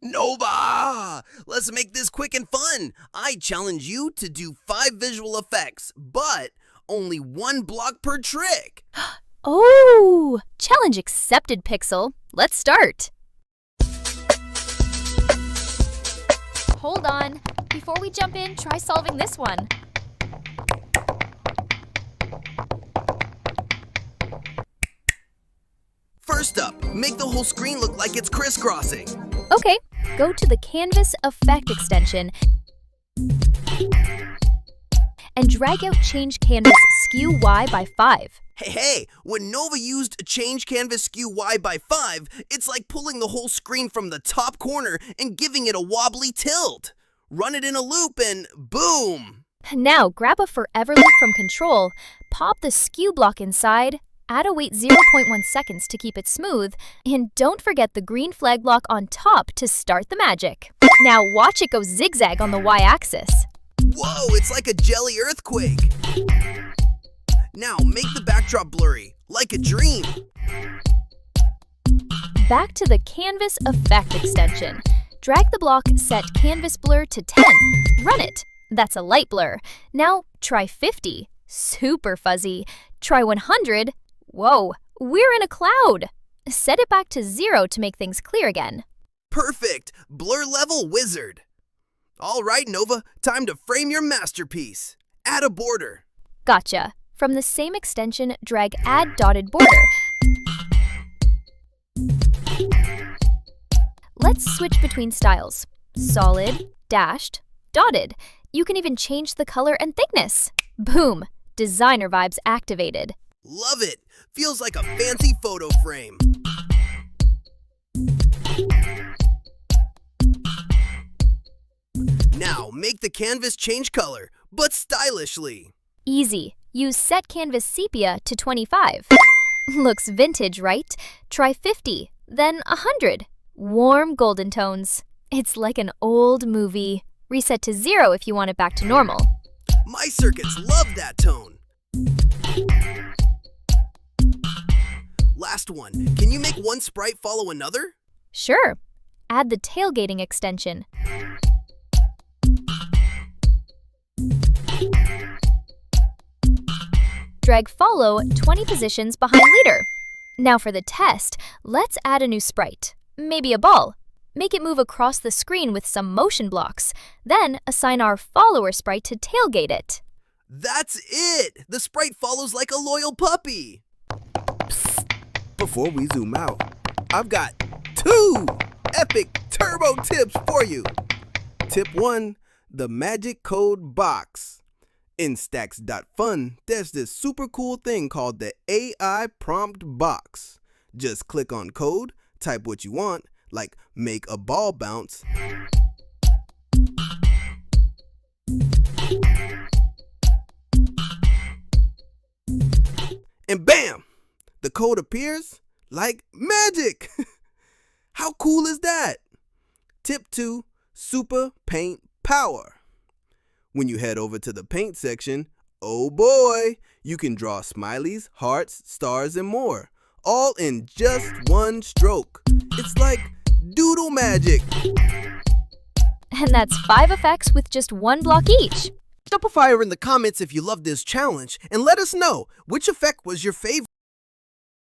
Nova! Let's make this quick and fun. I challenge you to do 5 visual effects, but only 1 block per trick. Oh! Challenge accepted, Pixel. Let's start. Hold on. Before we jump in, try solving this one. First up, make the whole screen look like it's crisscrossing. Okay, go to the Canvas Effect extension and drag out Change Canvas Skew Y by 5. Hey, when Nova used Change Canvas Skew Y by 5, it's like pulling the whole screen from the top corner and giving it a wobbly tilt. Run it in a loop and boom! Now grab a forever loop from Control, pop the skew block inside, add a wait 0.1 seconds to keep it smooth, and don't forget the green flag block on top to start the magic. Now watch it go zigzag on the Y-axis. Whoa, it's like a jelly earthquake. Now make the backdrop blurry, like a dream. Back to the Canvas Effect extension. Drag the block set Canvas Blur to 10. Run it. That's a light blur. Now try 50. Super fuzzy. Try 100. Whoa, we're in a cloud. Set it back to 0 to make things clear again. Perfect! Blur level wizard. All right, Nova, time to frame your masterpiece. Add a border. Gotcha. From the same extension, drag Add Dotted Border. Let's switch between styles. Solid, dashed, dotted. You can even change the color and thickness. Boom! Designer vibes activated. Love it! Feels like a fancy photo frame. Now, make the canvas change color, but stylishly. Easy. Use Set Canvas Sepia to 25. Looks vintage, right? Try 50, then 100. Warm golden tones. It's like an old movie. Reset to 0 if you want it back to normal. My circuits love that tone. Last one. Can you make one sprite follow another? Sure. Add the tailgating extension. Drag follow 20 positions behind leader. Now for the test, let's add a new sprite. Maybe a ball. Make it move across the screen with some motion blocks. Then assign our follower sprite to tailgate it. That's it! The sprite follows like a loyal puppy. Psst. Before we zoom out, I've got 2 epic turbo tips for you. Tip 1, the magic code box. In stax.fun, there's this super cool thing called the AI prompt box. Just click on code, type what you want, like make a ball bounce, and bam! The code appears like magic! How cool is that? Tip 2, super paint power. When you head over to the paint section, oh boy, you can draw smileys, hearts, stars, and more, all in just one stroke. It's like doodle magic. And that's 5 effects with just 1 block each. Drop a fire in the comments if you love this challenge and let us know which effect was your favorite.